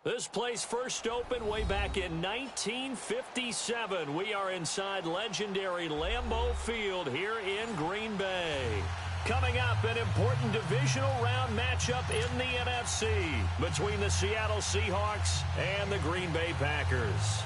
This place first opened way back in 1957. We are inside legendary Lambeau Field here in Green Bay. Coming up, an important divisional round matchup in the NFC between the Seattle Seahawks and the Green Bay Packers.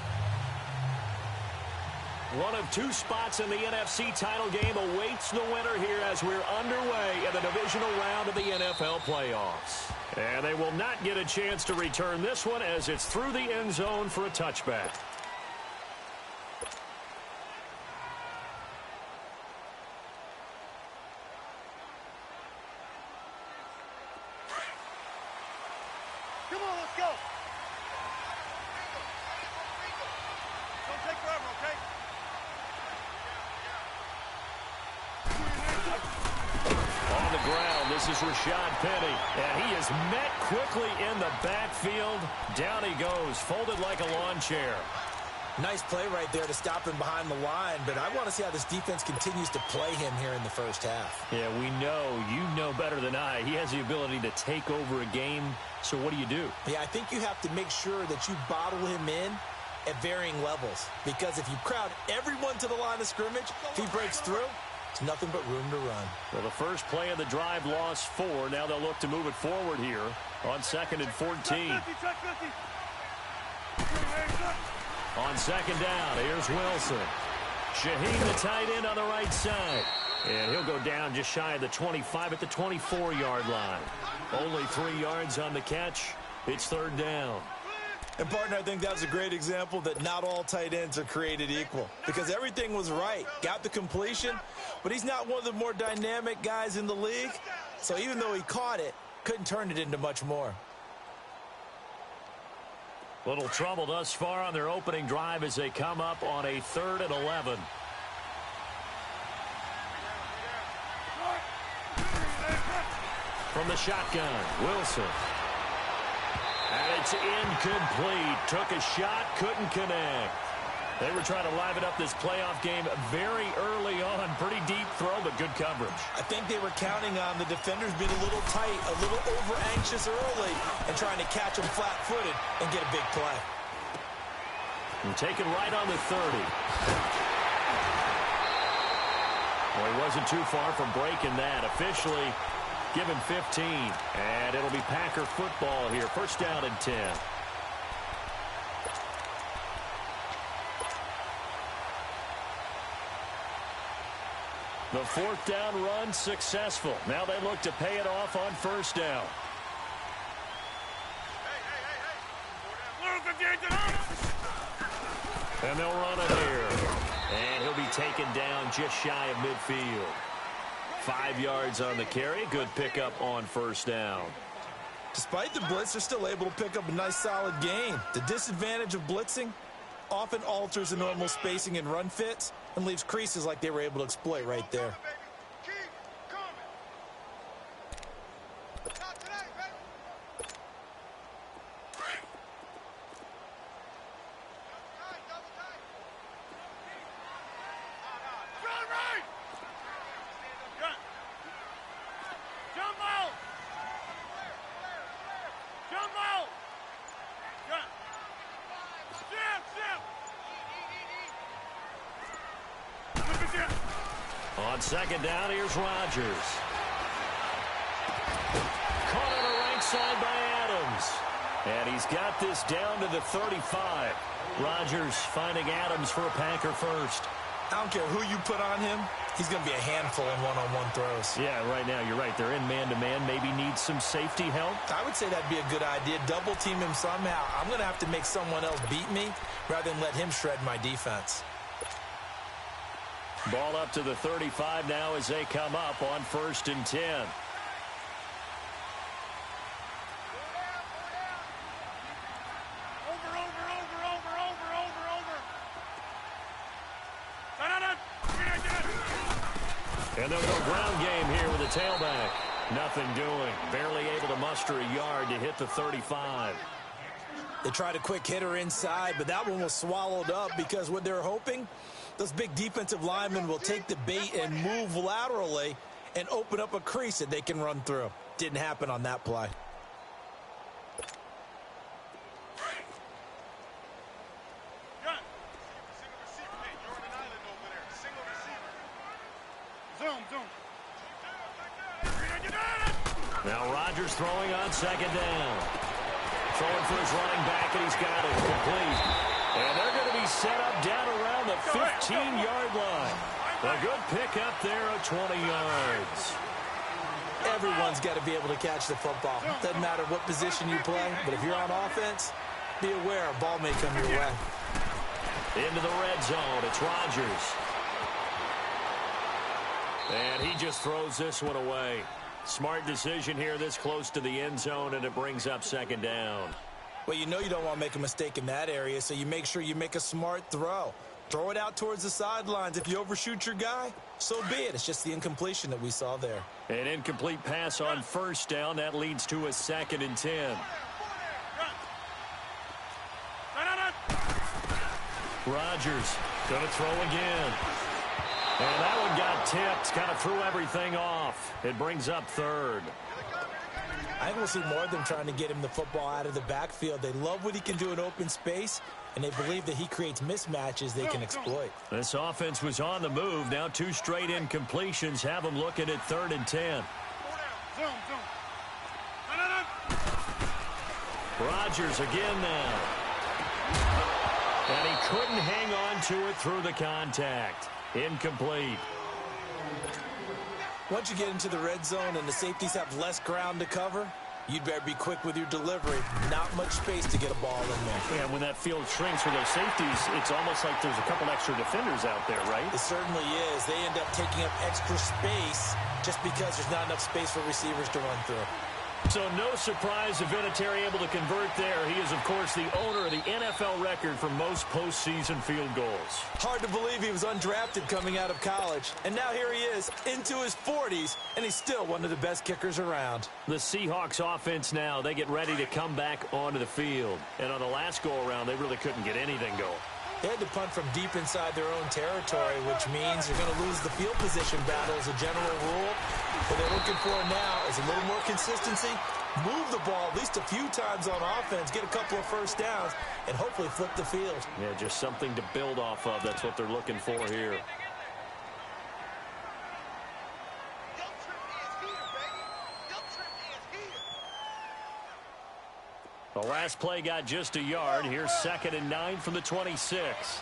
One of two spots in the NFC title game awaits the winner here as we're underway in the divisional round of the NFL playoffs. And they will not get a chance to return this one as it's through the end zone for a touchback. Come on, let's go. Don't take forever, okay? On the ground, this is Rashad Penny, and he is met quickly in the backfield. Down he goes, folded like a lawn chair. Nice play right there to stop him behind the line, but I want to see how this defense continues to play him here in the first half. Yeah, we know, you know better than I. He has the ability to take over a game, so what do you do? Yeah, I think you have to make sure that you bottle him in at varying levels, because if you crowd everyone to the line of scrimmage, if he breaks through, it's nothing but room to run. Well, the first play of the drive lost 4. Now they'll look to move it forward here on 2nd and 14. On 2nd down, here's Wilson. Shaheen, the tight end, on the right side. And he'll go down just shy of the 25 at the 24-yard line. Only 3 yards on the catch. It's 3rd down. And, partner, I think that was a great example that not all tight ends are created equal, because everything was right. Got the completion, but he's not one of the more dynamic guys in the league. So even though he caught it, couldn't turn it into much more. Little trouble thus far on their opening drive as they come up on a 3rd and 11. From the shotgun, Wilson. And it's incomplete. Took a shot, couldn't connect. They were trying to liven up this playoff game very early on. Pretty deep throw, but good coverage. I think they were counting on the defenders being a little tight, a little over-anxious early, and trying to catch them flat-footed and get a big play. And taken right on the 30. Well, he wasn't too far from breaking that. Officially, give him 15. And it'll be Packer football here. First down and 10. The 4th down run successful. Now they look to pay it off on 1st down. And they'll run it here. And he'll be taken down just shy of midfield. 5 yards on the carry. Good pickup on 1st down. Despite the blitz, they're still able to pick up a nice solid gain. The disadvantage of blitzing often alters the normal spacing and run fits and leaves creases like they were able to exploit right there. On 2nd down, here's Rodgers. Caught on the right side by Adams. And he's got this down to the 35. Rodgers finding Adams for a Packer first. I don't care who you put on him. He's going to be a handful in one-on-one throws. Yeah, right now, you're right. They're in man-to-man. Maybe needs some safety help. I would say that'd be a good idea. Double team him somehow. I'm going to have to make someone else beat me rather than let him shred my defense. Ball up to the 35 now as they come up on 1st and 10. And they'll go ground game here with a tailback. Nothing doing. Barely able to muster a yard to hit the 35. They tried a quick hitter inside, but that one was swallowed up because what they're hoping, those big defensive linemen will take the bait and move laterally and open up a crease that they can run through. Didn't happen on that play. Rodgers throwing on second down. Throwing for his running back, and he's got it complete. And they're going to be set up down around the 15-yard line. A good pickup there of 20 yards. Everyone's got to be able to catch the football. Doesn't matter what position you play, but if you're on offense, be aware a ball may come your way. Into the red zone, it's Rodgers. And he just throws this one away. Smart decision here this close to the end zone, and it brings up second down. Well, you know you don't want to make a mistake in that area, so you make sure you make a smart throw. Throw it out towards the sidelines. If you overshoot your guy, so be it. It's just the incompletion that we saw there. An incomplete pass on first down. That leads to a 2nd and 10. Rodgers going to throw again. And that one got tipped. Kind of threw everything off. It brings up 3rd. I think we'll see more of them trying to get him the football out of the backfield. They love what he can do in open space, and they believe that he creates mismatches they can exploit. This offense was on the move. Now 2 straight incompletions have them looking at 3rd and 10. Rodgers again now. And he couldn't hang on to it through the contact. Incomplete. Once you get into the red zone and the safeties have less ground to cover, you'd better be quick with your delivery. Not much space to get a ball in there. Yeah, when that field shrinks for those safeties, it's almost like there's a couple extra defenders out there, right? It certainly is. They end up taking up extra space just because there's not enough space for receivers to run through. So no surprise if Vinatieri able to convert there. He is, of course, the owner of the NFL record for most postseason field goals. Hard to believe he was undrafted coming out of college. And now here he is into his 40s, and he's still one of the best kickers around. The Seahawks offense now, they get ready to come back onto the field. And on the last go-around, they really couldn't get anything going. They had to punt from deep inside their own territory, which means you're going to lose the field position battle as a general rule. What they're looking for now is a little more consistency, move the ball at least a few times on offense, get a couple of first downs, and hopefully flip the field. Yeah, just something to build off of. That's what they're looking for here. The last play got just a yard. Here's 2nd and 9 from the 26.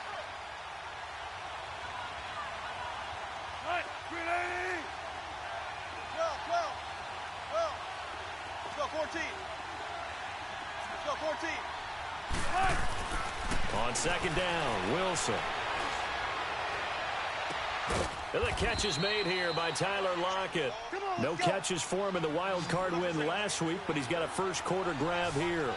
On 2nd down, Wilson. And the catch is made here by Tyler Lockett. No catches for him in the wild card win last week, but he's got a first quarter grab here.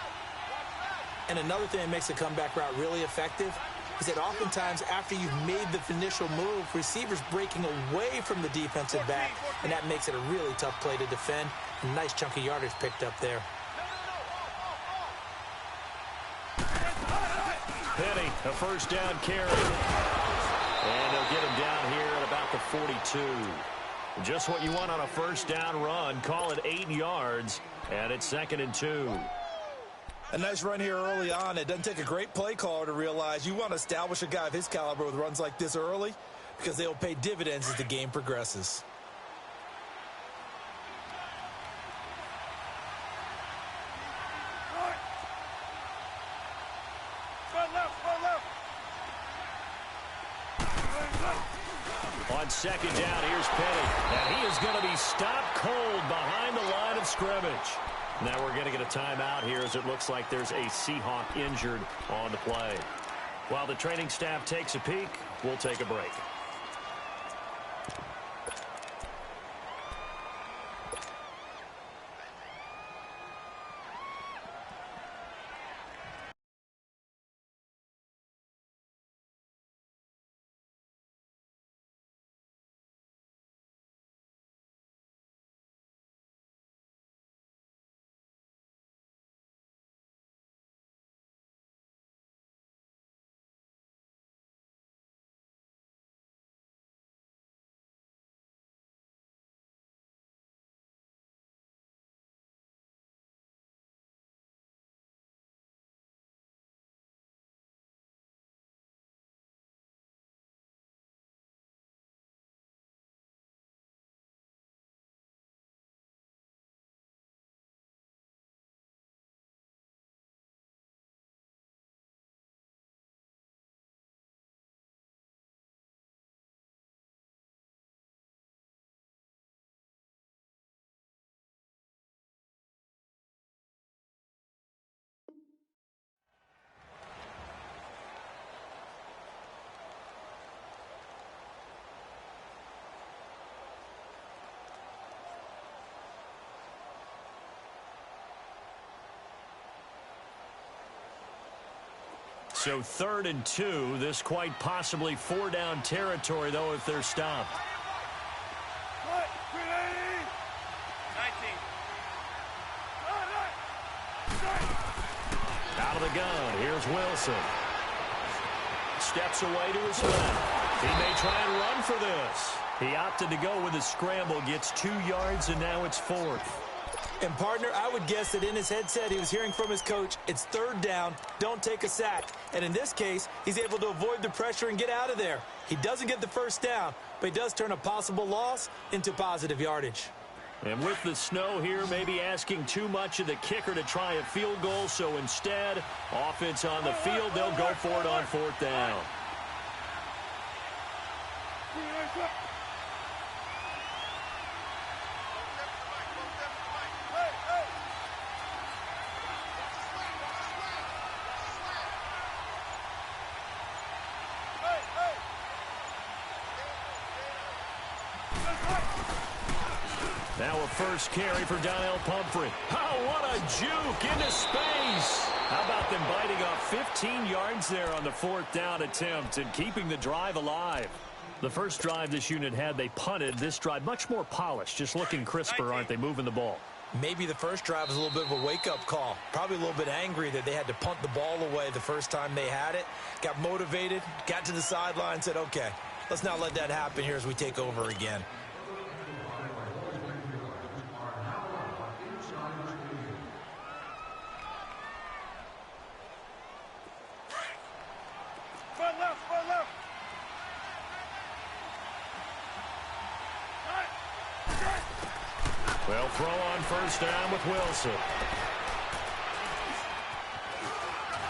And another thing that makes the comeback route really effective is that oftentimes after you've made the initial move, receivers breaking away from the defensive back, and that makes it a really tough play to defend. A nice chunk of yardage picked up there. Penny, a first down carry. And they'll get him down here at about the 42. Just what you want on a first down run. Call it 8 yards, and it's 2nd and 2. A nice run here early on. It doesn't take a great play caller to realize you want to establish a guy of his caliber with runs like this early because they will pay dividends as the game progresses. On 2nd down, here's Penny. And he is going to be stopped cold behind the line of scrimmage. Now we're going to get a timeout here as it looks like there's a Seahawk injured on the play. While the training staff takes a peek, we'll take a break. So 3rd and 2. This quite possibly 4-down territory, though, if they're stopped. 19. Out of the gun. Here's Wilson. Steps away to his left. He may try and run for this. He opted to go with a scramble. Gets 2 yards, and now it's 4th. And, partner, I would guess that in his headset he was hearing from his coach, it's 3rd down, don't take a sack. And in this case, he's able to avoid the pressure and get out of there. He doesn't get the 1st down, but he does turn a possible loss into positive yardage. And with the snow here, maybe asking too much of the kicker to try a field goal. So instead, offense on the field, they'll go for it on 4th down. Now a first carry for Donnell Pumphrey. Oh, what a juke into space. How about them biting off 15 yards there on the 4th down attempt and keeping the drive alive? The first drive this unit had, they punted. This drive much more polished, just looking crisper, aren't they, moving the ball? Maybe the first drive was a little bit of a wake-up call. Probably a little bit angry that they had to punt the ball away the first time they had it. Got motivated, got to the sideline, said, okay, let's not let that happen here as we take over again. Well, throw on 1st down with Wilson.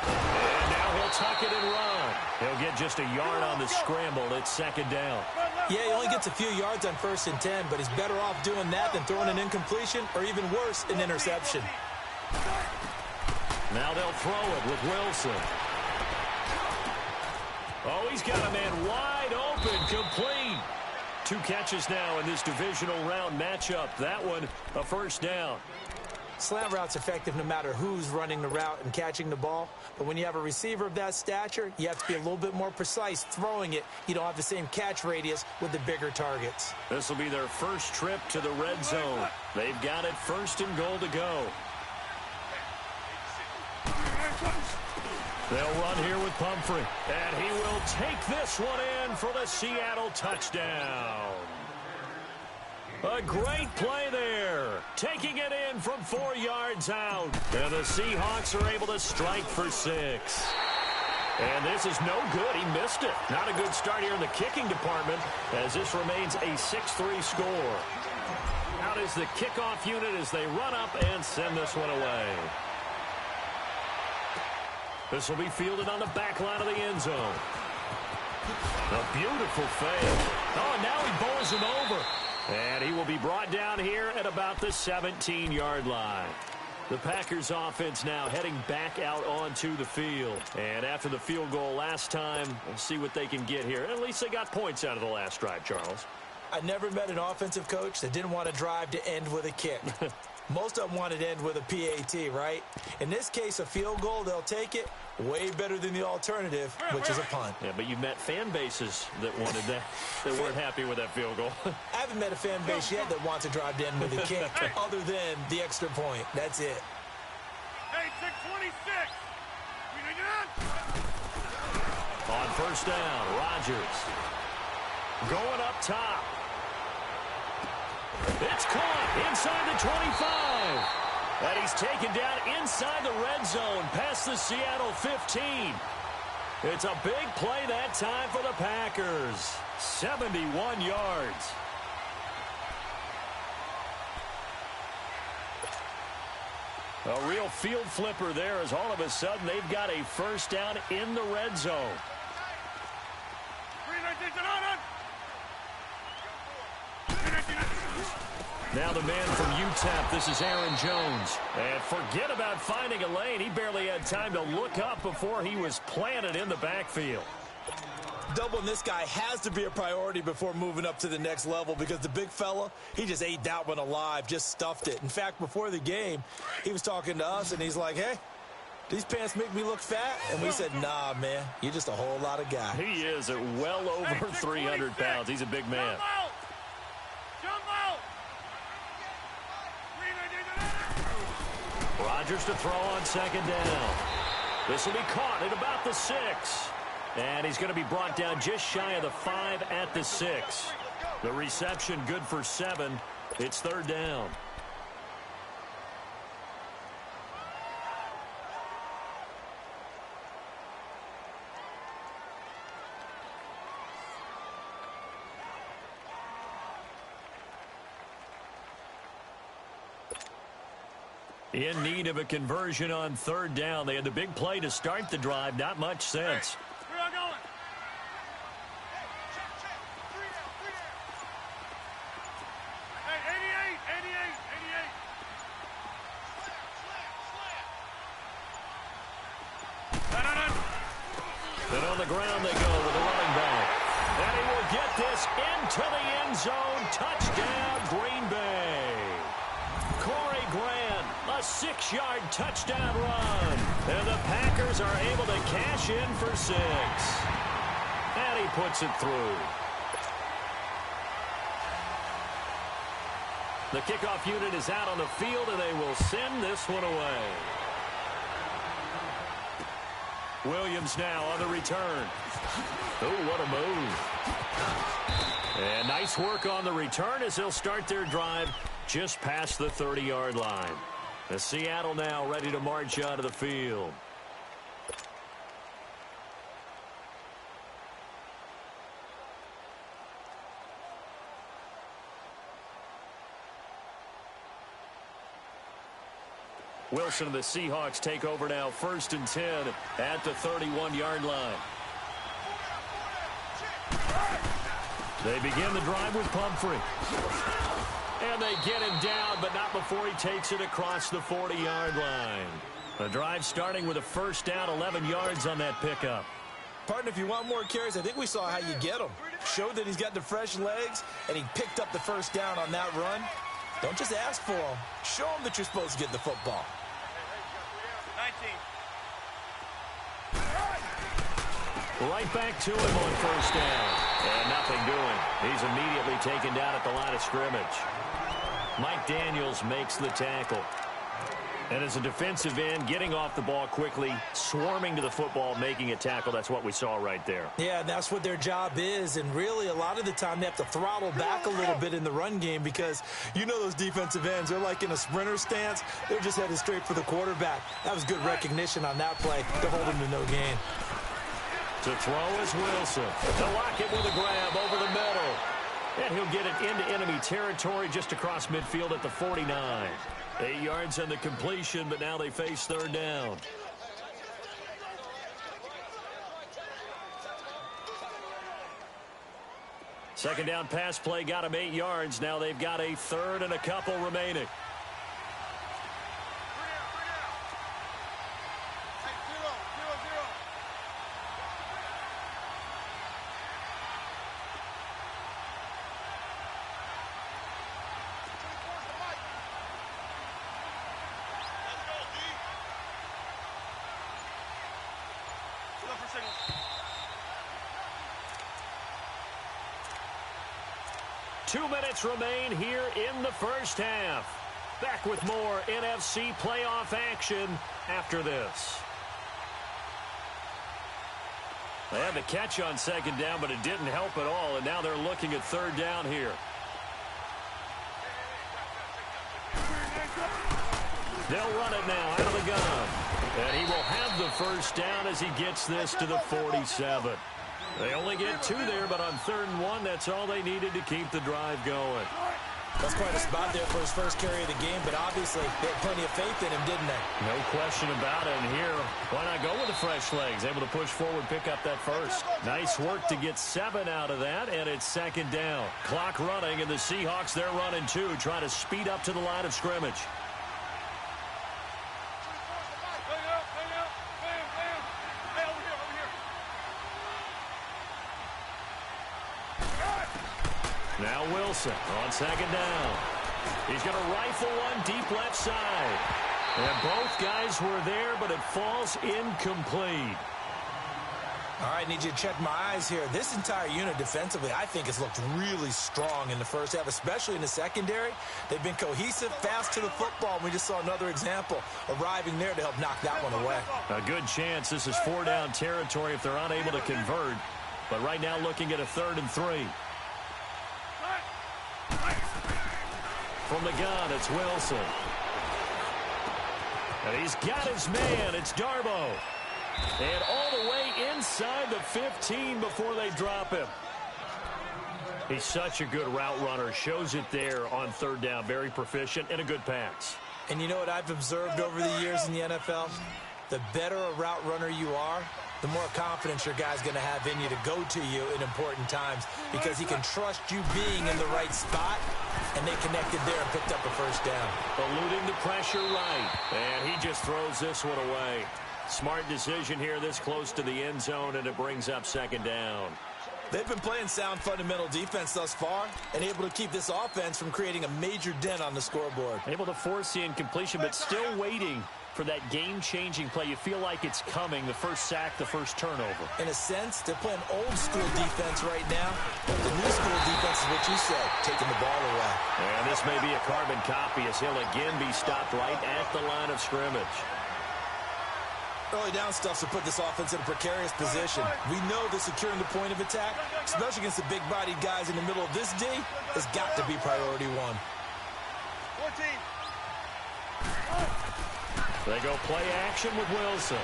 And now he'll tuck it and run. He'll get just a yard on the scramble. It's 2nd down. Yeah, he only gets a few yards on 1st and 10, but he's better off doing that than throwing an incompletion or even worse, an interception. Now they'll throw it with Wilson. Oh, he's got a man wide open, complete. 2 catches now in this divisional round matchup. That one, a 1st down. Slant route's effective no matter who's running the route and catching the ball. But when you have a receiver of that stature, you have to be a little bit more precise throwing it. You don't have the same catch radius with the bigger targets. This will be their first trip to the red zone. They've got it 1st and goal to go. They'll run here with Pumphrey. And he will take this one in for the Seattle touchdown. A great play there. Taking it in from 4 yards out. And the Seahawks are able to strike for 6. And this is no good. He missed it. Not a good start here in the kicking department as this remains a 6-3 score. Out is the kickoff unit as they run up and send this one away. This will be fielded on the back line of the end zone. A beautiful fake. Oh, and now he bowls him over. And he will be brought down here at about the 17-yard line. The Packers offense now heading back out onto the field. And after the field goal last time, we'll see what they can get here. At least they got points out of the last drive, Charles. I never met an offensive coach that didn't want to drive to end with a kick. Most of them wanted to end with a PAT, right? In this case, a field goal, they'll take it. Way better than the alternative, which is a punt. Yeah, but you've met fan bases that wanted that, that weren't happy with that field goal. I haven't met a fan base yet that wants to drive to end with a kick, other than the extra point. That's it. Hey, 626. On 1st down, Rodgers. Going up top. It's caught inside the 25. And he's taken down inside the red zone past the Seattle 15. It's a big play that time for the Packers. 71 yards. A real field flipper there as all of a sudden they've got a 1st down in the red zone. Now the man from UTEP, this is Aaron Jones. And forget about finding a lane. He barely had time to look up before he was planted in the backfield. Doubling this guy has to be a priority before moving up to the next level because the big fella, he just ate that one alive, just stuffed it. In fact, before the game, he was talking to us, and he's like, hey, these pants make me look fat. And we said, nah, man, you're just a whole lot of guy. He is at well over 300 pounds. He's a big man. Jump out! Rodgers to throw on second down. This will be caught at about the 6. And he's going to be brought down just shy of the 5 at the 6. The reception good for 7. It's third down. In need of a conversion on third down. They had the big play to start the drive. Not much sense. We're all going. Hey, 88. Then on the ground they go with the running back. And he will get this into the end zone. Touchdown, Green Bay. Corey Grant, a 6-yard touchdown run. And the Packers are able to cash in for 6. And he puts it through. The kickoff unit is out on the field, and they will send this one away. Williams now on the return. Oh, what a move. And nice work on the return as they'll start their drive just past the 30-yard line. The Seattle now ready to march onto the field. Wilson and the Seahawks take over now, 1st and 10 at the 31-yard line. They begin the drive with Pumphrey. And they get him down, but not before he takes it across the 40-yard line. The drive starting with a first down, 11 yards on that pickup. Partner, if you want more carries, I think we saw how you get them. Showed that he's got the fresh legs, and he picked up the first down on that run. Don't just ask for him. Show him that you're supposed to get the football. 19. Right back to him on first down. And nothing doing. He's immediately taken down at the line of scrimmage. Mike Daniels makes the tackle. And as a defensive end, getting off the ball quickly, swarming to the football, making a tackle, that's what we saw right there. Yeah, and that's what their job is. And really, a lot of the time, they have to throttle back a little bit in the run game because you know those defensive ends, they're like in a sprinter stance. They're just headed straight for the quarterback. That was good recognition on that play to hold him to no gain. To throw is Wilson. To lock it with a grab over the middle. And he'll get it into enemy territory just across midfield at the 49. 8 yards on the completion, but now they face third down. Second down pass play got him 8 yards. Now they've got a third and a couple remaining. Two minutes remain here in the first half. Back with more NFC playoff action after this. They had the catch on second down, but it didn't help at all, and now they're looking at third down here. They'll run it now out of the gun. And he will have the first down as he gets this to the 47. They only get 2 there, but on 3rd and 1, that's all they needed to keep the drive going. That's quite a spot there for his first carry of the game, but obviously they had plenty of faith in him, didn't they? No question about it. And here, why not go with the fresh legs? Able to push forward, pick up that first. Nice work to get 7 out of that, and it's second down. Clock running, and the Seahawks, they're running 2, trying to speed up to the line of scrimmage. Now Wilson on second down. He's going to rifle one deep left side. And both guys were there, but it falls incomplete. All right, need you to check my eyes here. This entire unit defensively, I think, has looked really strong in the first half, especially in the secondary. They've been cohesive, fast to the football. We just saw another example arriving there to help knock that one away. A good chance this is 4-down territory if they're unable to convert. But right now looking at a 3rd and 3. From the gun, it's Wilson. And he's got his man. It's Darboh. And all the way inside the 15 before they drop him. He's such a good route runner. Shows it there on 3rd down. Very proficient and a good pass. And you know what I've observed over the years in the NFL? The better a route runner you are, the more confidence your guy's going to have in you to go to you in important times because he can trust you being in the right spot, and they connected there and picked up a 1st down. Eluding the pressure right, and he just throws this one away. Smart decision here this close to the end zone, and it brings up 2nd down. They've been playing sound fundamental defense thus far and able to keep this offense from creating a major dent on the scoreboard. Able to force the incompletion, but still waiting for that game-changing play. You feel like it's coming, the first sack, the first turnover. In a sense, they're playing old-school defense right now, but the new-school defense is what you said, taking the ball away. And this may be a carbon copy as he'll again be stopped right at the line of scrimmage. Early down stuff to put this offense in a precarious position. We know that securing the point of attack, especially against the big-bodied guys in the middle of this D, has got to be priority 1. 14. They go play action with Wilson.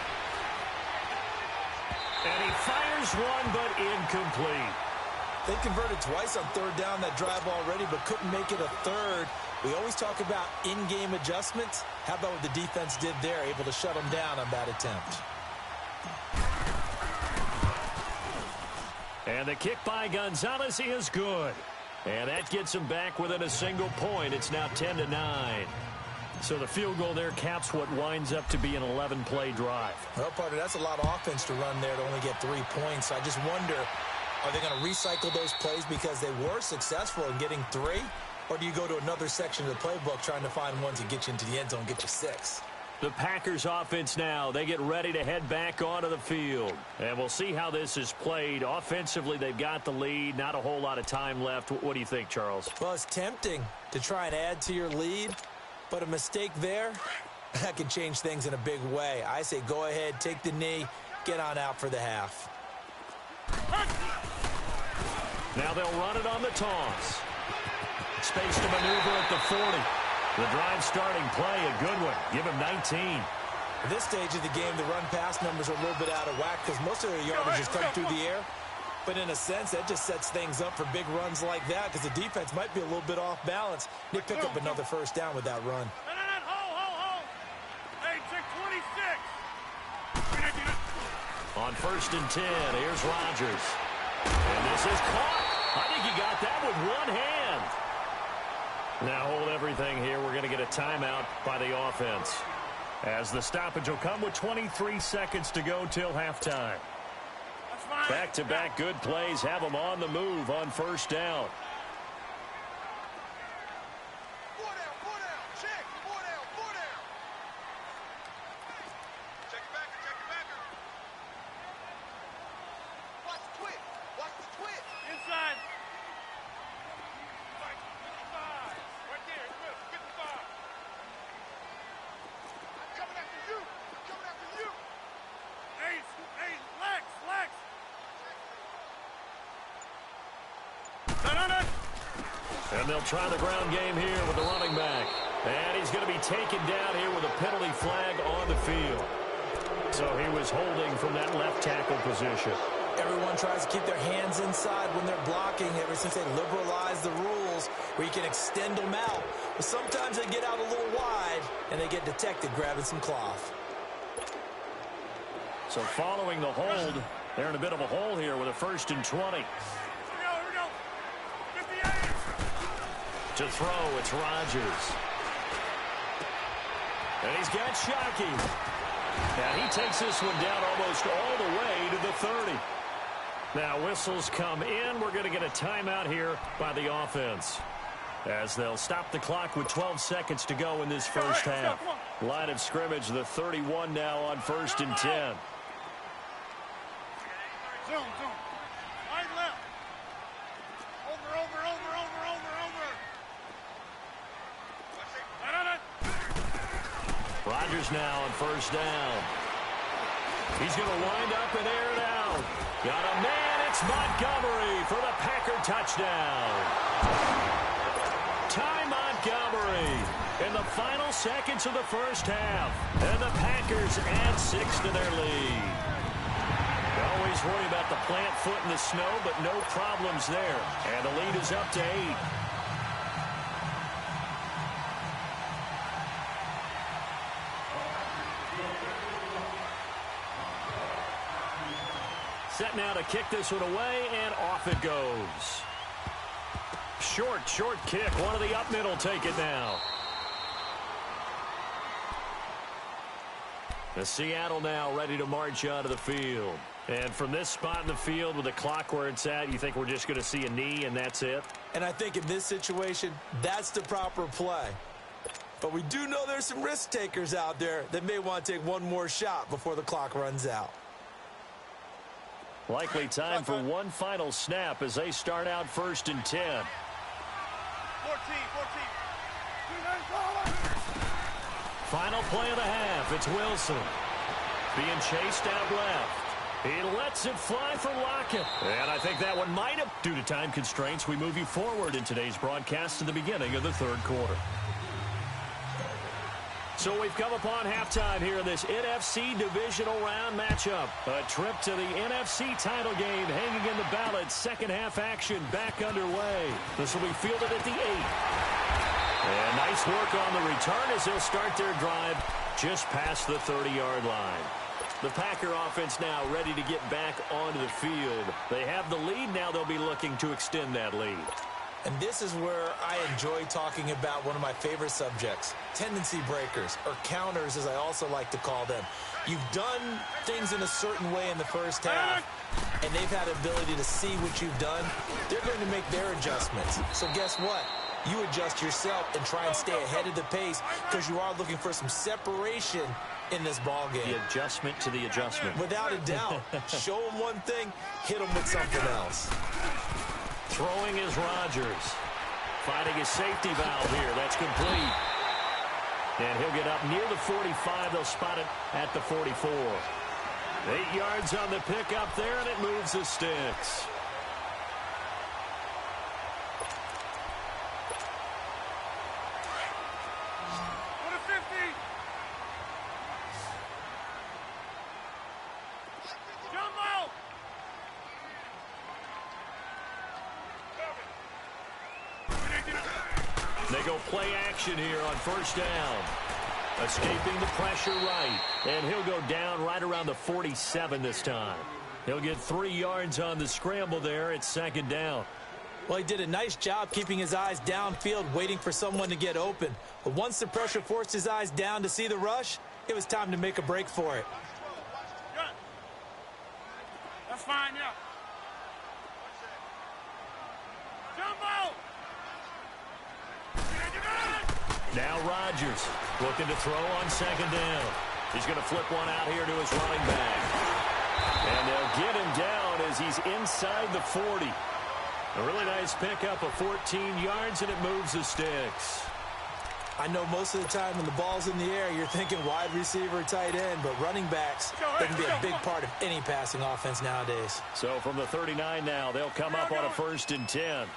And he fires one, but incomplete. They converted twice on 3rd down that drive already, but couldn't make it a 3rd. We always talk about in-game adjustments. How about what the defense did there, able to shut them down on that attempt? And the kick by Gonzalez is good. And that gets him back within a single point. It's now 10-9. So the field goal there caps what winds up to be an 11-play drive. Well, partner, that's a lot of offense to run there to only get 3 points. I just wonder, are they going to recycle those plays because they were successful in getting 3? Or do you go to another section of the playbook trying to find ones that get you into the end zone and get you 6? The Packers offense now, they get ready to head back onto the field. And we'll see how this is played. Offensively, they've got the lead. Not a whole lot of time left. What do you think, Charles? Well, it's tempting to try and add to your lead. But a mistake there, that can change things in a big way. I say go ahead, take the knee, get on out for the half. Now they'll run it on the toss. Space to maneuver at the 40. The drive starting play, a good one. Give him 19. At this stage of the game, the run-pass numbers are a little bit out of whack because most of their yardage has come through the air. But in a sense, that just sets things up for big runs like that because the defense might be a little bit off balance. They pick up another 1st down with that run. Hold. Hey, check 26. On 1st and 10, here's Rodgers. And this is caught. I think he got that with one hand. Now hold everything here. We're going to get a timeout by the offense, as the stoppage will come with 23 seconds to go till halftime. Back-to-back good plays have them on the move on 1st down. Four down. Check. Four down. Check it backer. Watch the twist. Inside. 55. Right there. 55. I'm coming after you. Hey, Lex. And they'll try the ground game here with the running back. And he's going to be taken down here with a penalty flag on the field. So he was holding from that left tackle position. Everyone tries to keep their hands inside when they're blocking ever since they liberalized the rules where you can extend them out. But sometimes they get out a little wide and they get detected grabbing some cloth. So following the hold, they're in a bit of a hole here with a 1st and 20. Here we go. 58. To throw, it's Rodgers. And he's got Shockey. And he takes this one down almost all the way to the 30. Now whistles come in. We're going to get a timeout here by the offense. as they'll stop the clock with 12 seconds to go in this first half. Line of scrimmage, the 31 now on 1st and 10. Zoom. Right, left. Over. Rodgers now on 1st down. He's going to wind up and air it out. Got a man. It's Montgomery for the Packer touchdown. Ty Montgomery in the final seconds of the first half. And the Packers add 6 to their lead. You always worry about the plant foot in the snow, but no problems there. And the lead is up to 8. Set now to kick this one away, and off it goes. Short kick. One of the up middle take it now. The Seattle now ready to march onto the field. And from this spot in the field with the clock where it's at, you think we're just going to see a knee and that's it? And I think in this situation, that's the proper play. But we do know there's some risk takers out there that may want to take one more shot before the clock runs out. Likely time for one final snap as they start out 1st and 10. 14. Final play of the half. It's Wilson being chased out left. He lets it fly for Lockett. And I think that one might have. Due to time constraints, we move you forward in today's broadcast to the beginning of the 3rd quarter. So we've come upon halftime here in this NFC Divisional Round matchup. A trip to the NFC title game hanging in the balance. Second half action back underway. This will be fielded at the 8. And nice work on the return as they'll start their drive just past the 30-yard line. The Packer offense now ready to get back onto the field. They have the lead. Now they'll be looking to extend that lead. And this is where I enjoy talking about one of my favorite subjects, tendency breakers, or counters as I also like to call them. You've done things in a certain way in the first half, and they've had the ability to see what you've done. They're going to make their adjustments. So guess what? You adjust yourself and try and stay ahead of the pace because you are looking for some separation in this ball game. The adjustment to the adjustment. Without a doubt. Show them one thing, hit them with something else. Throwing is Rodgers. Finding his safety valve here. That's complete. And he'll get up near the 45. They'll spot it at the 44. 8 yards on the pickup there, and it moves the sticks. They go play action here on 1st down. Escaping the pressure right. And he'll go down right around the 47 this time. He'll get 3 yards on the scramble there. It's 2nd down. Well, he did a nice job keeping his eyes downfield, waiting for someone to get open. But once the pressure forced his eyes down to see the rush, it was time to make a break for it. Good. That's fine, yeah. Jumbo! Now Rodgers looking to throw on 2nd down. He's going to flip one out here to his running back. And they'll get him down as he's inside the 40. A really nice pickup of 14 yards, and it moves the sticks. I know most of the time when the ball's in the air, you're thinking wide receiver, tight end, but running backs, they can be a big part of any passing offense nowadays. So from the 39 now, they'll come up on a 1st and 10.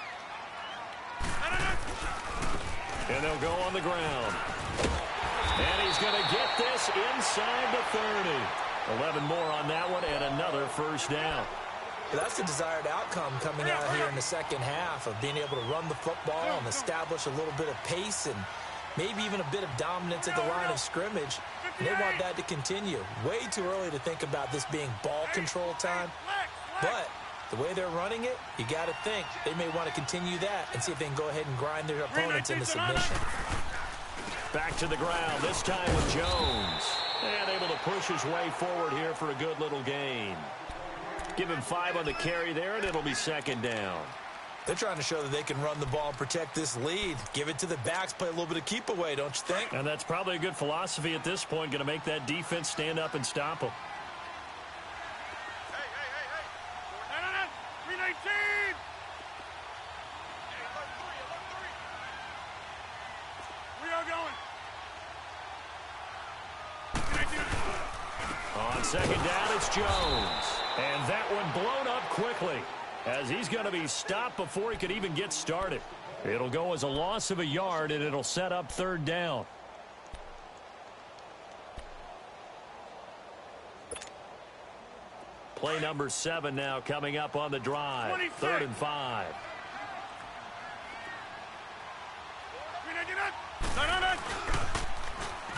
And they'll go on the ground. And he's going to get this inside the 30. 11 more on that one, and another 1st down. Well, that's the desired outcome coming out here in the second half of being able to run the football and establish a little bit of pace and maybe even a bit of dominance at the line of scrimmage. And they want that to continue. Way too early to think about this being ball control time. But the way they're running it, you got to think they may want to continue that and see if they can go ahead and grind their opponents into submission. Back to the ground, this time with Jones. And able to push his way forward here for a good little gain. Give him 5 on the carry there, and it'll be 2nd down. They're trying to show that they can run the ball and protect this lead. Give it to the backs, play a little bit of keep away, don't you think? And that's probably a good philosophy at this point, going to make that defense stand up and stop them. Hey. 319. We are going. On second down, it's Jones. And that one blown up quickly, as he's going to be stopped before he could even get started. It'll go as a loss of a yard, and it'll set up third down. Play number 7 now coming up on the drive. 26. 3rd and 5.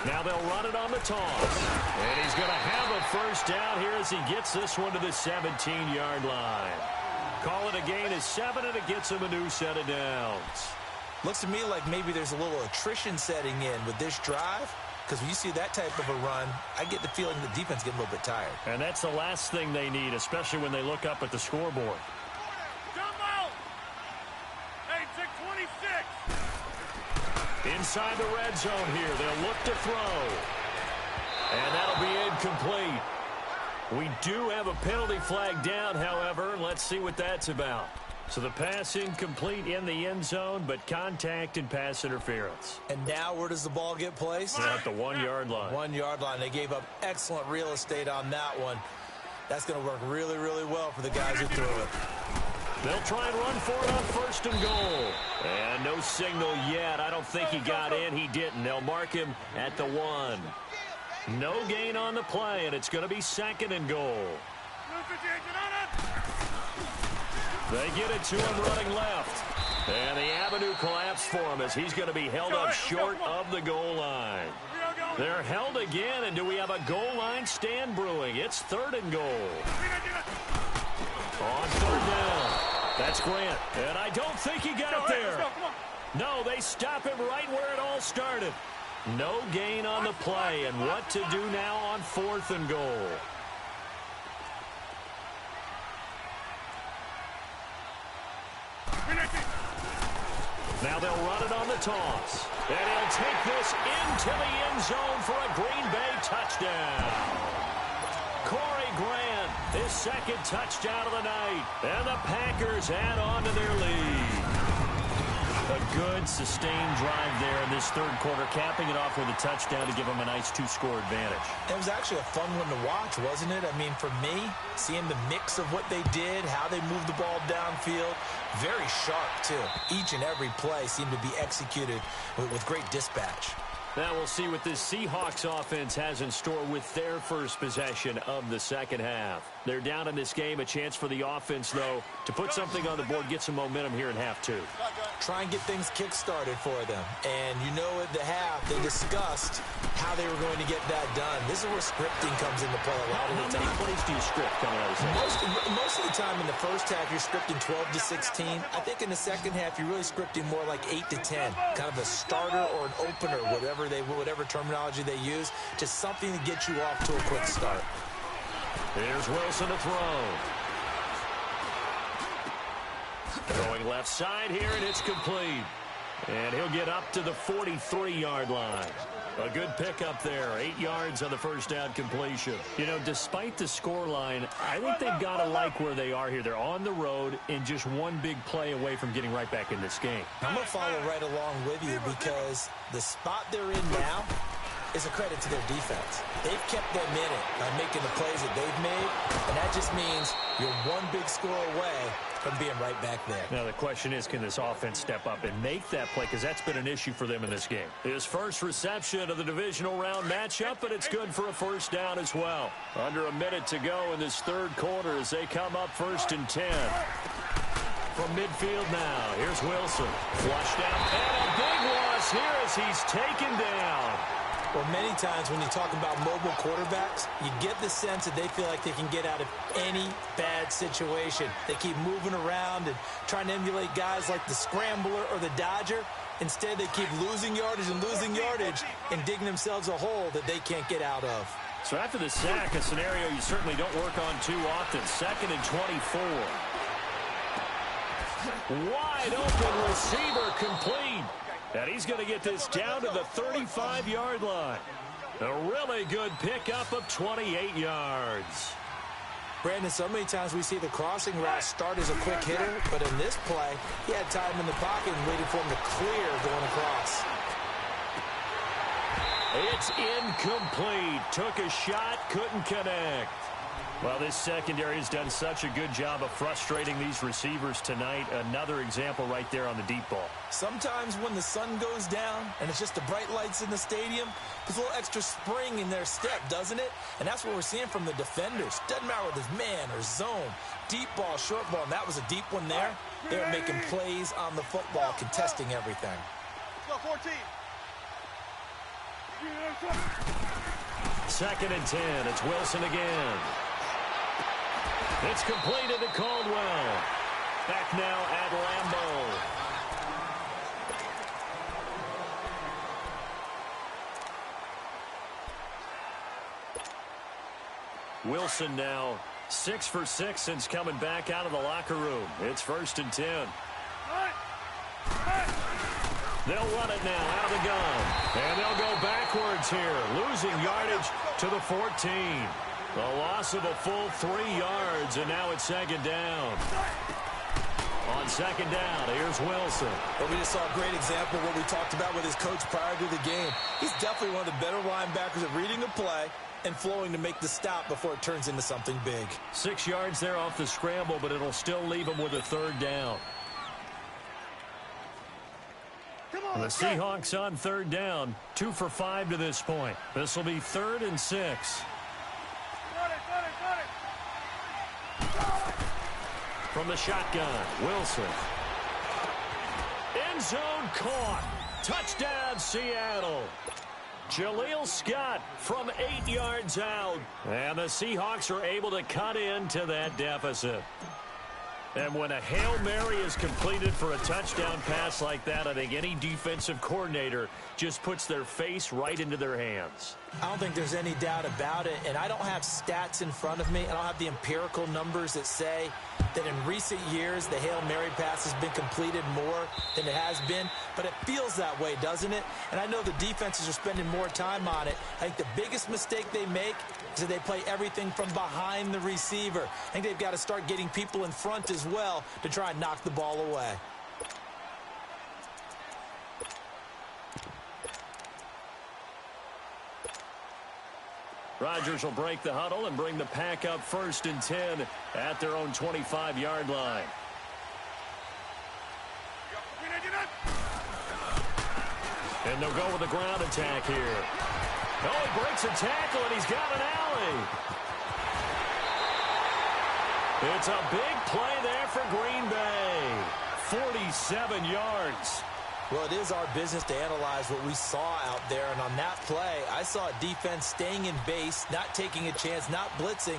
Now they'll run it on the toss. And he's going to have a first down here as he gets this one to the 17-yard line. Call it a gain of 7, and it gets him a new set of downs. Looks to me like maybe there's a little attrition setting in with this drive, because when you see that type of a run, I get the feeling the defense getting a little bit tired. And that's the last thing they need, especially when they look up at the scoreboard. Jumbo! Hey, 626. Inside the red zone here, they'll look to throw. And that'll be incomplete. We do have a penalty flag down, however. Let's see what that's about. So the pass incomplete in the end zone, but contact and pass interference. And now where does the ball get placed? At the 1-yard line. 1-yard line. They gave up excellent real estate on that one. That's going to work really, really well for the guys who threw it. They'll try and run for it on 1st and goal. And no signal yet. I don't think he got in. He didn't. They'll mark him at the 1. No gain on the play, and it's going to be 2nd and goal. They get it to him running left. And the avenue collapsed for him as he's going to be held up short of the goal line. They're held again, and do we have a goal line stand brewing? It's 3rd and goal. On 3rd down. That's Grant. And I don't think he got there. No, they stop him right where it all started. No gain on the play, and what to do now on 4th and goal. Now they'll run it on the toss. And he'll take this into the end zone for a Green Bay touchdown. Corey Grant, his 2nd touchdown of the night. And the Packers add on to their lead. A good, sustained drive there in this 3rd quarter, capping it off with a touchdown to give them a nice 2-score advantage. It was actually a fun one to watch, wasn't it? I mean, for me, seeing the mix of what they did, how they moved the ball downfield, very sharp, too. Each and every play seemed to be executed with great dispatch. Now we'll see what this Seahawks offense has in store with their first possession of the 2nd half. They're down in this game. A chance for the offense, though, to put something on the board, get some momentum here in half 2. Try and get things kick-started for them. And you know at the half, they discussed how they were going to get that done. This is where scripting comes into play a lot of the time. How many plays do you script coming out of the second? Most of the time in the first half, you're scripting 12 to 16. I think in the second half, you're really scripting more like 8 to 10. Kind of a starter or an opener, whatever terminology they use, just something to get you off to a quick start. Here's Wilson to throw. Going left side here, and it's complete. And he'll get up to the 43-yard line. A good pickup there. 8 yards on the first down completion. You know, despite the scoreline, I think they've got to like where they are here. They're on the road and just one big play away from getting right back in this game. I'm going to follow right along with you because the spot they're in now is a credit to their defense. They've kept them in it by making the plays that they've made, and that just means you're one big score away from being right back there. Now the question is, can this offense step up and make that play, because that's been an issue for them in this game. His first reception of the divisional round matchup, and it's good for a first down as well. Under a minute to go in this 3rd quarter as they come up 1st and 10. From midfield now, here's Wilson. Flushed out, and a big loss here as he's taken down. Well, many times when you talk about mobile quarterbacks, you get the sense that they feel like they can get out of any bad situation. They keep moving around and trying to emulate guys like the scrambler or the dodger. Instead, they keep losing yardage and digging themselves a hole that they can't get out of. So after the sack, a scenario you certainly don't work on too often. 2nd and 24. Wide open receiver complete. And he's going to get this down to the 35-yard line. A really good pickup of 28 yards. Brandon, so many times we see the crossing route start as a quick hitter, but in this play, he had time in the pocket and waited for him to clear going across. It's incomplete. Took a shot, couldn't connect. Well, this secondary has done such a good job of frustrating these receivers tonight. Another example right there on the deep ball. Sometimes when the sun goes down and it's just the bright lights in the stadium, there's a little extra spring in their step, doesn't it? And that's what we're seeing from the defenders. Doesn't matter whether it's man or zone, deep ball, short ball, and that was a deep one there. They're making plays on the football, contesting everything. Let's go, 14. 2nd and 10. It's Wilson again. It's completed to Caldwell. Back now at Lambeau. Wilson now 6 for 6 since coming back out of the locker room. It's 1st and 10. They'll run it now out of the gun. And they'll go backwards here, losing yardage to the 14. A loss of a full 3 yards, and now it's 2nd down. On 2nd down, here's Wilson. But we just saw a great example of what we talked about with his coach prior to the game. He's definitely one of the better linebackers at reading a play and flowing to make the stop before it turns into something big. 6 yards there off the scramble, but it'll still leave him with a 3rd down. And the Seahawks on 3rd down, 2 for 5 to this point. This will be 3rd and 6. From the shotgun, Wilson. End zone caught. Touchdown, Seattle. Jaleel Scott from 8 yards out. And the Seahawks are able to cut into that deficit. And when a Hail Mary is completed for a touchdown pass like that, I think any defensive coordinator just puts their face right into their hands. I don't think there's any doubt about it, and I don't have stats in front of me. I don't have the empirical numbers that say that in recent years the Hail Mary pass has been completed more than it has been, but it feels that way, doesn't it? And I know the defenses are spending more time on it. I think the biggest mistake they make is that they play everything from behind the receiver. I think they've got to start getting people in front as well to try and knock the ball away. Rodgers will break the huddle and bring the pack up 1st and 10 at their own 25-yard line. And they'll go with a ground attack here. Oh, he breaks a tackle, and he's got an alley. It's a big play there for Green Bay. 47 yards. Well, it is our business to analyze what we saw out there, and on that play, I saw a defense staying in base, not taking a chance, not blitzing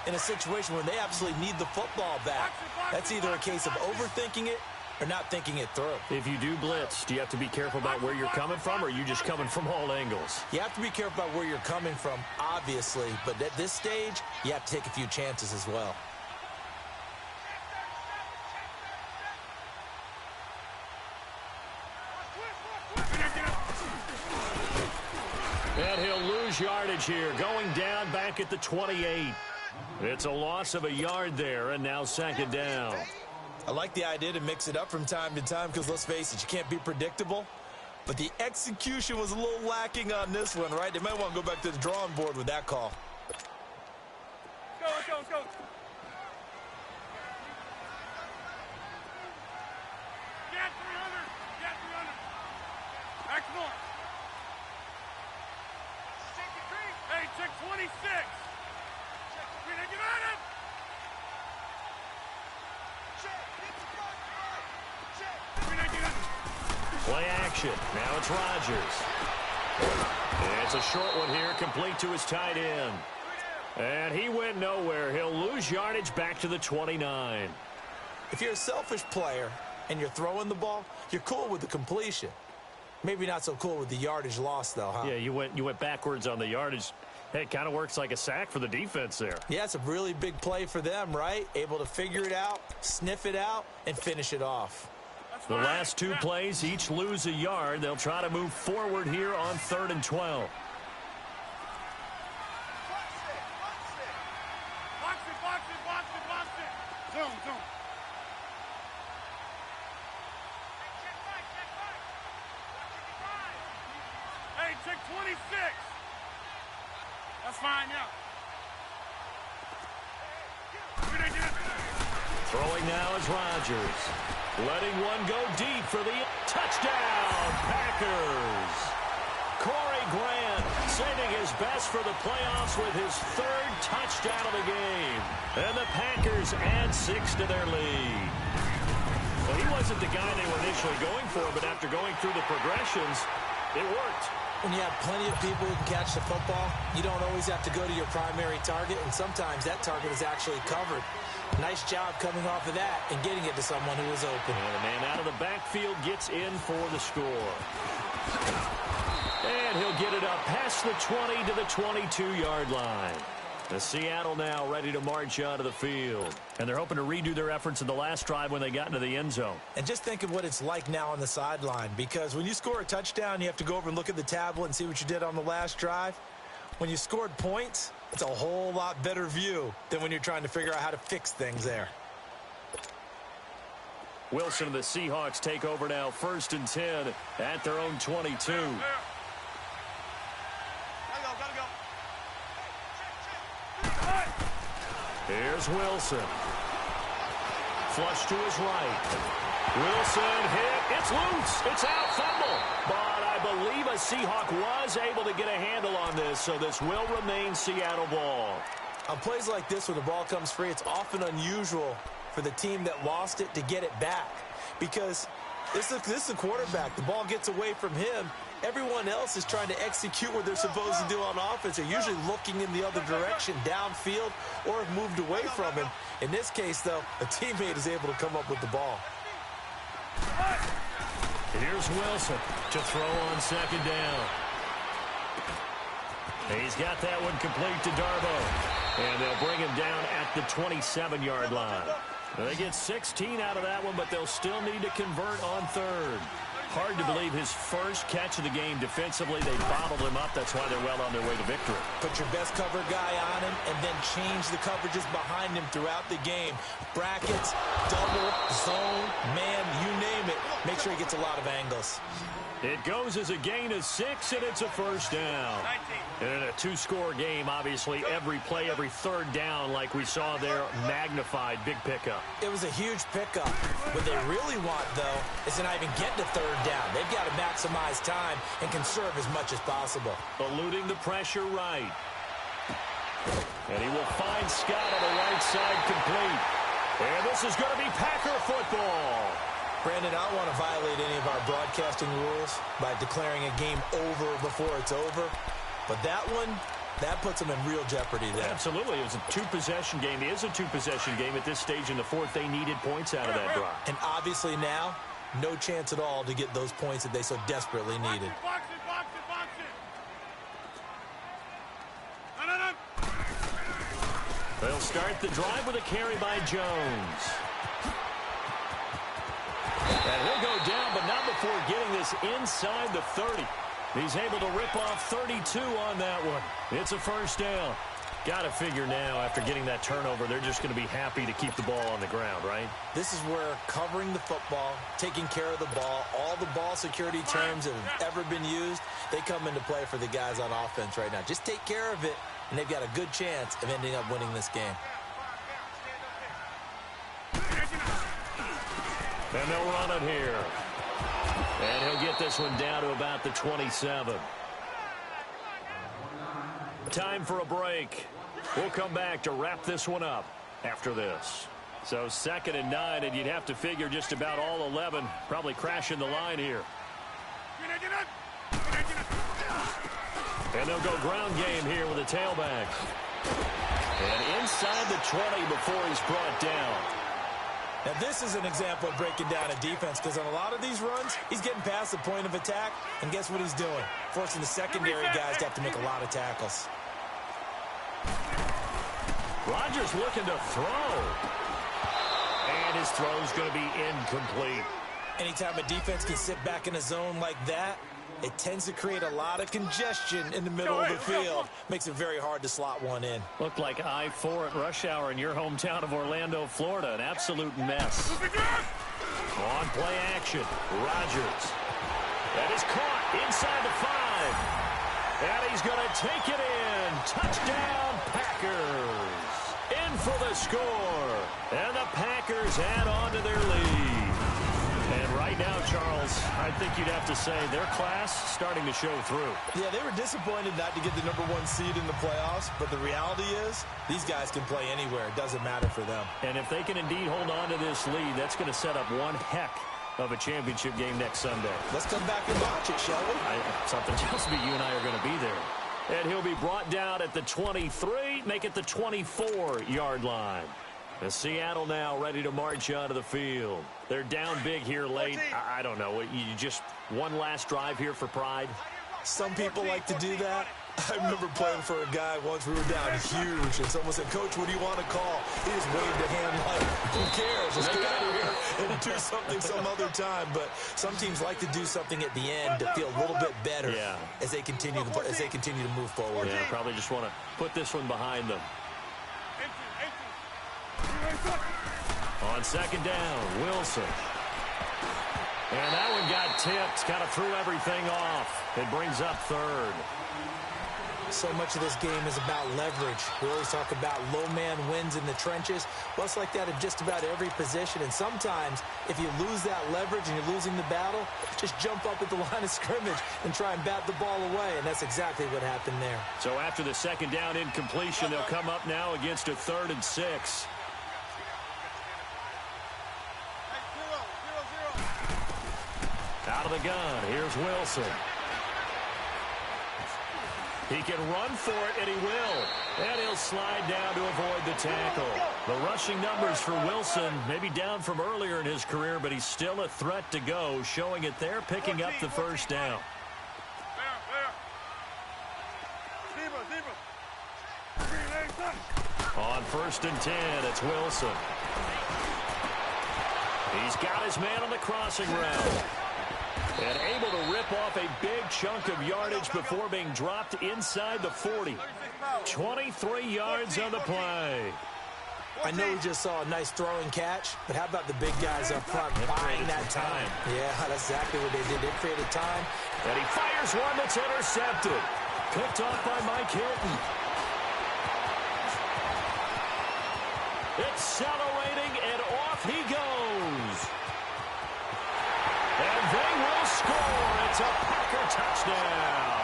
in a situation where they absolutely need the football back. That's either a case of overthinking it or not thinking it through. If you do blitz, do you have to be careful about where you're coming from, or are you just coming from all angles? You have to be careful about where you're coming from, obviously, but at this stage, you have to take a few chances as well. And he'll lose yardage here, going down back at the 28. It's a loss of a yard there, and now 2nd down. I like the idea to mix it up from time to time because, let's face it, you can't be predictable. But the execution was a little lacking on this one, right? They might want to go back to the drawing board with that call. Let's go, let's go, let's go. Get 300. Get 300. Excellent. Hey, check 26. We're going to get at him. Play action. Now it's Rodgers. It's a short one here, complete to his tight end. And he went nowhere. He'll lose yardage back to the 29. If you're a selfish player and you're throwing the ball, you're cool with the completion. Maybe not so cool with the yardage loss, though, huh? Yeah, you went backwards on the yardage. Hey, it kind of works like a sack for the defense there. Yeah, it's a really big play for them, right? Able to figure it out, sniff it out, and finish it off. The last two plays each lose a yard. They'll try to move forward here on 3rd and 12. Hey, check 26. That's fine, yeah. Throwing now is Rodgers. Letting one go deep for the touchdown, Packers. Corey Grant saving his best for the playoffs with his 3rd touchdown of the game. And the Packers add 6 to their lead. Well, he wasn't the guy they were initially going for, but after going through the progressions, it worked. When you have plenty of people who can catch the football, you don't always have to go to your primary target, and sometimes that target is actually covered. Nice job coming off of that and getting it to someone who was open. And the man out of the backfield gets in for the score. And he'll get it up past the 20 to the 22-yard line. The Seattle now ready to march out of the field. And they're hoping to redo their efforts in the last drive when they got into the end zone. And just think of what it's like now on the sideline, because when you score a touchdown, you have to go over and look at the tablet and see what you did on the last drive. When you scored points, it's a whole lot better view than when you're trying to figure out how to fix things there. Wilson and the Seahawks take over now, 1st and 10 at their own 22. Here's Wilson. Flush to his right. Wilson hit. It's loose. It's out. Fumble. But I believe a Seahawk was able to get a handle on this, so this will remain Seattle ball. On plays like this where the ball comes free, it's often unusual for the team that lost it to get it back, because this is the quarterback. The ball gets away from him. Everyone else is trying to execute what they're supposed to do on offense. They're usually looking in the other direction, downfield, or have moved away from him. In this case, though, a teammate is able to come up with the ball. Here's Wilson to throw on 2nd down. He's got that one complete to Darbo. And they'll bring him down at the 27-yard line. They get 16 out of that one, but they'll still need to convert on 3rd. Hard to believe his first catch of the game defensively. They bottled him up. That's why they're well on their way to victory. Put your best cover guy on him and then change the coverages behind him throughout the game. Brackets, double, zone, man, you name it. Make sure he gets a lot of angles. It goes as a gain of 6, and it's a 1st down. And in a 2-score game, obviously, every play, every 3rd down, like we saw there, magnified, big pickup. It was a huge pickup. What they really want, though, is to not even get to 3rd down. They've got to maximize time and conserve as much as possible. Eluding the pressure right. And he will find Scott on the right side complete. And this is going to be Packer football. Brandon, I don't want to violate any of our broadcasting rules by declaring a game over before it's over. But that one, that puts them in real jeopardy there. Absolutely. It was a 2-possession game. It is a 2-possession game at this stage in the 4th. They needed points out of that drive. And obviously now, no chance at all to get those points that they so desperately needed. Box it. No. They'll start the drive with a carry by Jones. And he'll go down, but not before getting this inside the 30. He's able to rip off 32 on that one. It's a 1st down. Got to figure now, after getting that turnover, they're just going to be happy to keep the ball on the ground, right? This is where covering the football, taking care of the ball, all the ball security terms that have ever been used, they come into play for the guys on offense right now. Just take care of it, and they've got a good chance of ending up winning this game. And they'll run it here. And he'll get this one down to about the 27. Time for a break. We'll come back to wrap this one up after this. So 2nd and 9, and you'd have to figure just about all 11 probably crashing the line here. And they'll go ground game here with a tailback. And inside the 20 before he's brought down. Now, this is an example of breaking down a defense, because on a lot of these runs, he's getting past the point of attack, and guess what he's doing? Forcing the secondary guys to have to make a lot of tackles. Rodgers looking to throw. And his throw's going to be incomplete. Anytime a defense can sit back in a zone like that, it tends to create a lot of congestion in the middle of the field. Makes it very hard to slot one in. Looked like I-4 at rush hour in your hometown of Orlando, Florida. An absolute mess. On play action, Rodgers. That is caught inside the 5. And he's going to take it in. Touchdown, Packers. In for the score. And the Packers add on to their lead. And right now, Charles, I think you'd have to say their class starting to show through. Yeah, they were disappointed not to get the #1 seed in the playoffs, but the reality is these guys can play anywhere. It doesn't matter for them. And if they can indeed hold on to this lead, that's going to set up one heck of a championship game next Sunday. Let's come back and watch it, shall we? Something tells me you and I are going to be there. And he'll be brought down at the 23, make it the 24-yard line. The Seattle now ready to march onto the field. They're down big here late. I don't know. You just one last drive here for pride? Some people like to do that. I remember playing for a guy once. We were down huge, and someone said, "Coach, what do you want to call?" He just waved a hand like, "Who cares? Let's get out of here and do something some other time." But some teams like to do something at the end to feel a little bit better as they continue to move forward. Yeah, probably just want to put this one behind them. On second down, Wilson. And that one got tipped. Kind of threw everything off. It brings up third. So much of this game is about leverage. We always talk about low man wins in the trenches. Well, it's like that in just about every position. And sometimes, if you lose that leverage and you're losing the battle, just jump up at the line of scrimmage and try and bat the ball away. And that's exactly what happened there. So after the second down incompletion, they'll come up now against a 3rd and 6. Out of the gun, here's Wilson. He can run for it, and he will. And he'll slide down to avoid the tackle. The rushing numbers for Wilson, maybe down from earlier in his career, but he's still a threat to go, showing it there, picking up the first down. On 1st and 10, it's Wilson. He's got his man on the crossing route. And able to rip off a big chunk of yardage before being dropped inside the 40. 23 yards on the play. I know we just saw a nice throwing catch, but how about the big guys up front buying that time? Yeah, that's exactly what they did. They created time. And he fires one that's intercepted. Picked off by Mike Hilton. Accelerating, and off he goes. And they will score. It's a Packer touchdown.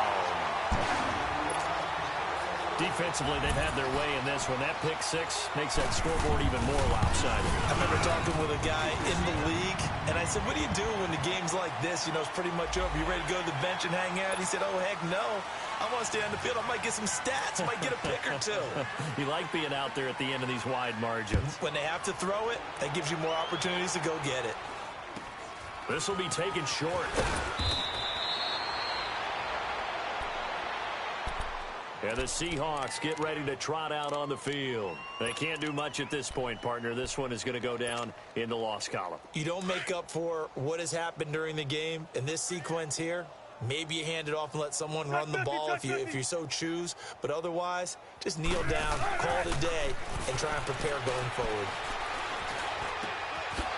Defensively, they've had their way in this one. That pick 6 makes that scoreboard even more lopsided. I remember talking with a guy in the league, and I said, "What do you do when the game's like this? You know, it's pretty much over. You ready to go to the bench and hang out?" He said, "Oh, heck no. I want to stay on the field. I might get some stats. I might get a pick or two." You like being out there at the end of these wide margins. When they have to throw it, that gives you more opportunities to go get it. This will be taken short. And the Seahawks get ready to trot out on the field. They can't do much at this point, partner. This one is going to go down in the loss column. You don't make up for what has happened during the game in this sequence here. Maybe you hand it off and let someone run the ball if you so choose. But otherwise, just kneel down, call it a day, and try and prepare going forward.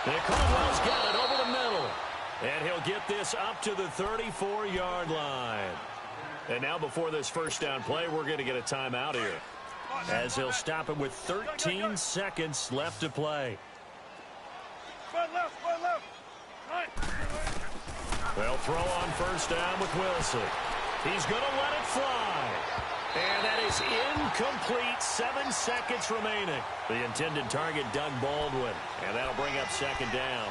And Caldwell's got it over the middle. And he'll get this up to the 34-yard line. And now before this first down play, we're going to get a timeout here, as he'll stop it with 13 seconds left to play. They'll throw on first down with Wilson. He's going to let it fly. And that is incomplete. 7 seconds remaining. The intended target, Doug Baldwin. And that'll bring up second down.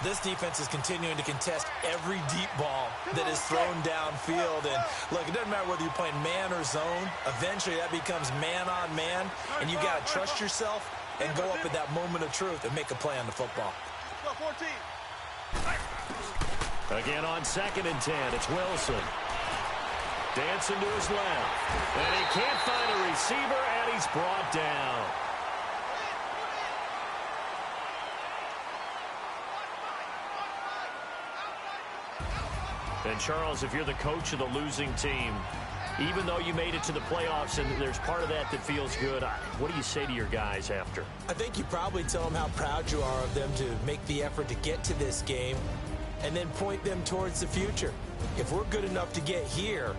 This defense is continuing to contest every deep ball that is thrown downfield. And look, it doesn't matter whether you're playing man or zone. Eventually, that becomes man on man. And you got to trust yourself and go up at that moment of truth and make a play on the football. Again on 2nd and 10, it's Wilson. Dancing to his left. And he can't find a receiver, and he's brought down. And, Charles, if you're the coach of the losing team, even though you made it to the playoffs and there's part of that that feels good, what do you say to your guys after? I think you probably tell them how proud you are of them to make the effort to get to this game and then point them towards the future. If we're good enough to get here,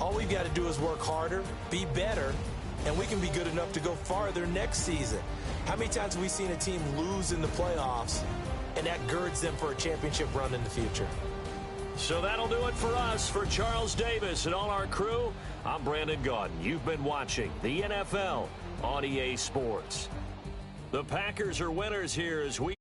all we've got to do is work harder, be better, and we can be good enough to go farther next season. How many times have we seen a team lose in the playoffs, and that girds them for a championship run in the future? So that'll do it for us. For Charles Davis and all our crew, I'm Brandon Gaudin. You've been watching the NFL on EA Sports. The Packers are winners here as we